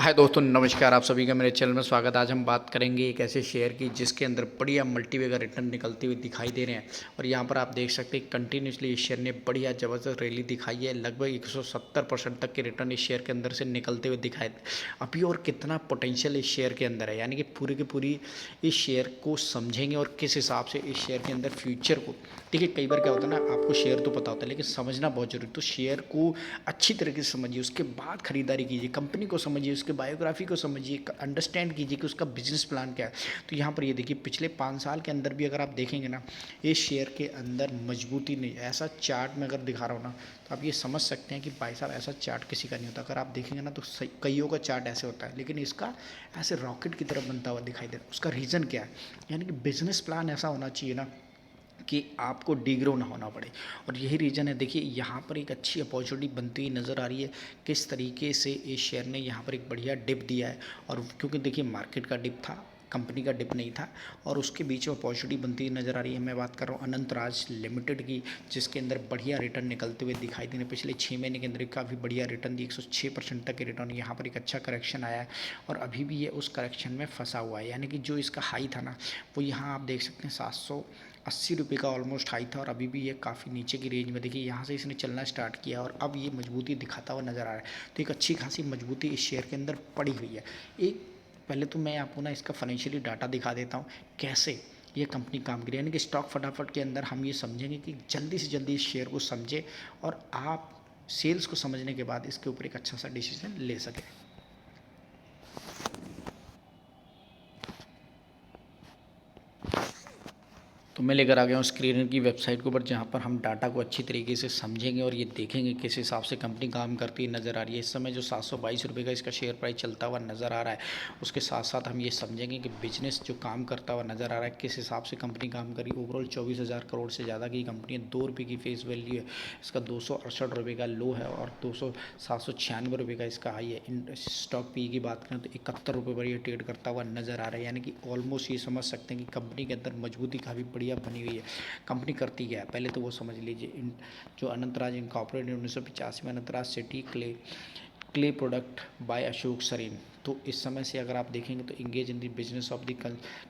हाय दोस्तों, नमस्कार। आप सभी का मेरे चैनल में स्वागत है। आज हम बात करेंगे एक ऐसे शेयर की जिसके अंदर बढ़िया मल्टीवे का रिटर्न निकलते हुए दिखाई दे रहे हैं। और यहाँ पर आप देख सकते हैं कंटिन्यूसली इस शेयर ने बढ़िया ज़बरदस्त रैली दिखाई है। लगभग 170% तक के रिटर्न इस शेयर के अंदर से निकलते हुए दिखाई दे। अभी और कितना पोटेंशियल इस शेयर के अंदर है, यानी कि पूरी की पूरी इस शेयर को समझेंगे और किस हिसाब से इस शेयर के अंदर फ्यूचर को, ठीक है। कई बार क्या होता है ना, आपको शेयर तो पता होता है लेकिन समझना बहुत जरूरी। तो शेयर को अच्छी तरीके से समझिए, उसके बाद खरीदारी कीजिए, कंपनी को समझिए, उसके बायोग्राफी को समझिए, अंडरस्टैंड कीजिए कि उसका बिजनेस प्लान क्या है। तो यहाँ पर ये देखिए, पिछले 5 साल के अंदर भी अगर आप देखेंगे ना, इस शेयर के अंदर मजबूती नहीं, ऐसा चार्ट में अगर दिखा रहा हूँ ना, तो आप ये समझ सकते हैं कि भाई साहब ऐसा चार्ट किसी का नहीं होता। अगर आप देखेंगे ना तो कईयों का चार्ट ऐसे होता है, लेकिन इसका ऐसे रॉकेट की तरफ बनता हुआ दिखाई दे रहा है। उसका रीज़न क्या है, यानी कि बिजनेस प्लान ऐसा होना चाहिए ना कि आपको डिग्रो ना होना पड़े। और यही रीज़न है। देखिए यहाँ पर एक अच्छी अपॉर्चुनिटी बनती हुई नज़र आ रही है। किस तरीके से इस शेयर ने यहाँ पर एक बढ़िया डिप दिया है, और क्योंकि देखिए मार्केट का डिप था, कंपनी का डिप नहीं था, और उसके बीच में अपॉर्चुनिटी बनती हुई नज़र आ रही है। मैं बात कर रहा हूँ अनंतराज लिमिटेड की, जिसके अंदर बढ़िया रिटर्न निकलते हुए दिखाई दे रहे हैं। पिछले 6 महीने के अंदर काफ़ी बढ़िया रिटर्न दी, 106% तक के रिटर्न। यहाँ पर एक अच्छा करेक्शन आया है और अभी भी ये उस करेक्शन में फंसा हुआ है, यानी कि जो इसका हाई था ना, वो यहाँ आप देख सकते हैं 780 रुपये का ऑलमोस्ट हाई था, और अभी भी ये काफ़ी नीचे की रेंज में। देखिए यहाँ से इसने चलना स्टार्ट किया और अब ये मजबूती दिखाता हुआ नज़र आ रहा है। तो एक अच्छी खासी मजबूती इस शेयर के अंदर पड़ी हुई है। एक पहले तो मैं आपको ना इसका फाइनेंशियली डाटा दिखा देता हूँ कैसे ये कंपनी काम करी, यानी कि स्टॉक फटाफट के अंदर हम ये समझेंगे कि जल्दी से जल्दी इस शेयर को समझे और आप सेल्स को समझने के बाद इसके ऊपर एक अच्छा सा डिसीजन ले सकें। तो मैं लेकर आ गया हूँ स्क्रीनर की वेबसाइट के ऊपर, जहाँ पर हम डाटा को अच्छी तरीके से समझेंगे और ये देखेंगे किस हिसाब से कंपनी काम करती नज़र आ रही है। इस समय जो 722 रुपये का इसका शेयर प्राइस चलता हुआ नज़र आ रहा है, उसके साथ साथ हम ये समझेंगे कि बिजनेस जो काम करता हुआ नज़र आ रहा है, किस हिसाब से कंपनी काम करी। ओवरऑल 24,000 करोड़ से ज़्यादा की कंपनी है, 2 रुपये की फेस वैल्यू है, इसका 268 रुपये का लो है और 796 रुपये का इसका हाई है। स्टॉक पी की बात करें तो 71 रुपये पर ये ट्रेड करता हुआ नज़र आ रहा है, यानी कि ऑलमोस्ट ये समझ सकते हैं कि कंपनी के अंदर मजबूती काफ़ी बढ़िया बनी हुई है। कंपनी करती क्या है पहले तो वो समझ लीजिए। जो अनंतराज इनकॉर्पोरेटेड 1985 में Anantraj city clay product by Ashok Sarin. तो इस समय से अगर आप देखेंगे तो engage in the business of the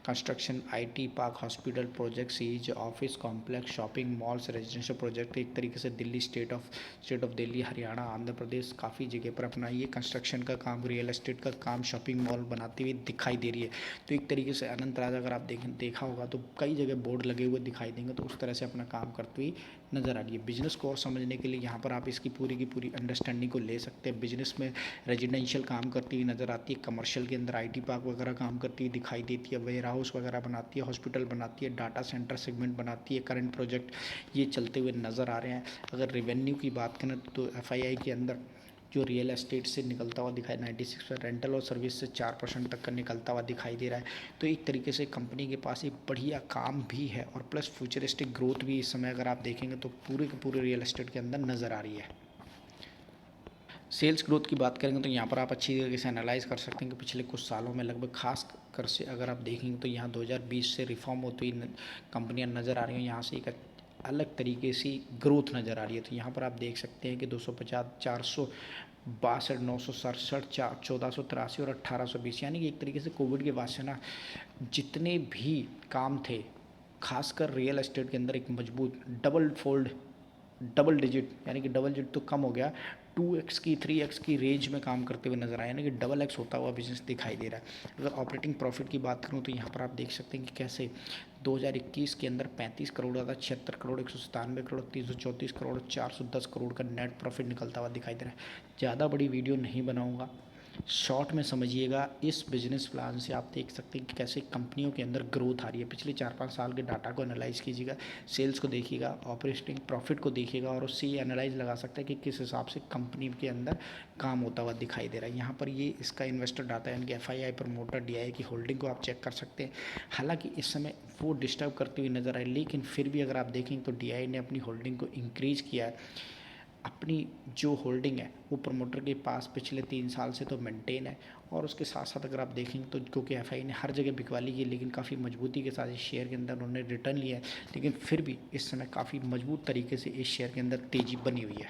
construction IT park hospital project SEZ office complex shopping malls residential project. एक तरीके से दिल्ली स्टेट ऑफ दिल्ली हरियाणा आंध्र प्रदेश काफ़ी जगह पर अपना ये कंस्ट्रक्शन का काम रियल एस्टेट का काम शॉपिंग मॉल बनाती हुई दिखाई दे रही है। तो एक तरीके से अनंतराज अगर आप देखा होगा तो कई जगह बोर्ड लगे हुए दिखाई देंगे, तो उस तरह से अपना काम करती हुई नज़र आ रही है। बिजनेस को और समझने के लिए यहाँ पर आप इसकी पूरी की पूरी अंडरस्टैंडिंग को ले सकते हैं। बिजनेस में रेजिडेंशियल काम करती हुई नज़र आती है, कमर्शियल के अंदर आईटी पार्क वगैरह काम करती हुई दिखाई देती है, वेयर हाउस वगैरह बनाती है, हॉस्पिटल बनाती है, डाटा सेंटर सेगमेंट बनाती है, करंट प्रोजेक्ट ये चलते हुए नज़र आ रहे हैं। अगर रेवेन्यू की बात करें तो एफआईआई के अंदर जो रियल एस्टेट से निकलता हुआ दिखाई 96%, रेंटल और सर्विस से 4% तक का निकलता हुआ दिखाई दे रहा है। तो एक तरीके से कंपनी के पास एक बढ़िया काम भी है और प्लस फ्यूचरिस्टिक ग्रोथ भी इस समय अगर आप देखेंगे तो पूरे के पूरे रियल एस्टेट के अंदर नज़र आ रही है। सेल्स ग्रोथ की बात करेंगे तो यहाँ पर आप अच्छी तरीके से एनालाइज कर सकते हैं कि पिछले कुछ सालों में लगभग खास कर से अगर आप देखेंगे तो यहाँ 2020 से रिफॉर्म होती हुई कंपनियाँ नज़र आ रही हैं। यहाँ से एक अलग तरीके से ग्रोथ नज़र आ रही है। तो यहाँ पर आप देख सकते हैं कि 250 462 967 1483 और 1820, यानी कि एक तरीके से कोविड के बाद से ना जितने भी काम थे खासकर रियल एस्टेट के अंदर एक मजबूत डबल डिजिट, यानी कि डबल डिजिट तो कम हो गया, 2x की 3x की रेंज में काम करते हुए नजर आए, यानी कि डबल एक्स होता हुआ बिजनेस दिखाई दे रहा है। अगर ऑपरेटिंग प्रॉफिट की बात करूं तो यहाँ पर आप देख सकते हैं कि कैसे 2021 के अंदर 35 करोड़ था, 76 करोड़, 197 करोड़, 334 करोड़, 410 करोड़ का नेट प्रॉफिट निकलता हुआ दिखाई दे रहा है। ज़्यादा बड़ी वीडियो नहीं बनाऊँगा, शॉर्ट में समझिएगा। इस बिजनेस प्लान से आप देख सकते हैं कि कैसे कंपनियों के अंदर ग्रोथ आ रही है। पिछले 4-5 साल के डाटा को एनालाइज कीजिएगा, सेल्स को देखिएगा, ऑपरेटिंग प्रॉफिट को देखिएगा, और उससे ये एनालाइज लगा सकते हैं कि किस हिसाब से कंपनी के अंदर काम होता हुआ दिखाई दे रहा है। यहाँ पर ये इसका इन्वेस्टर डाटा यानी कि एफआईआई प्रमोटर डीआई की होल्डिंग को आप चेक कर सकते हैं। हालांकि इस समय वो डिस्टर्ब करती हुई नजर आई, लेकिन फिर भी अगर आप देखें तो डीआई ने अपनी होल्डिंग को इंक्रीज किया है। अपनी जो होल्डिंग है वो प्रमोटर के पास पिछले 3 साल से तो मेंटेन है, और उसके साथ साथ अगर आप देखेंगे तो क्योंकि एफआई ने हर जगह बिकवा ली है, लेकिन काफ़ी मजबूती के साथ इस शेयर के अंदर उन्होंने रिटर्न लिया है, लेकिन फिर भी इस समय काफ़ी मजबूत तरीके से इस शेयर के अंदर तेज़ी बनी हुई है।